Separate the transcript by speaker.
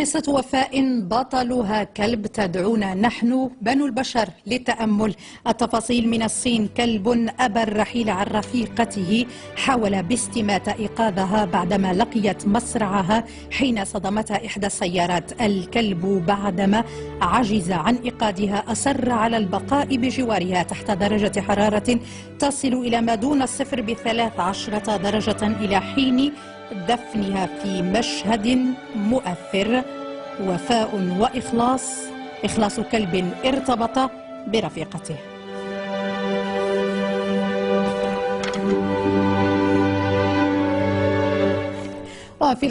Speaker 1: قصة وفاء بطلها كلب تدعونا نحن بنو البشر للتأمل. التفاصيل من الصين. كلب أبى الرحيل عن رفيقته، حاول باستماتة إيقاظها بعدما لقيت مصرعها حين صدمتها إحدى السيارات. الكلب بعدما عجز عن إيقاظها أصر على البقاء بجوارها تحت درجة حرارة تصل إلى ما دون الصفر ب13 درجة إلى حين دفنها في مشهد مؤثر. وفاء وإخلاص. إخلاص كلب ارتبط برفيقته. وفي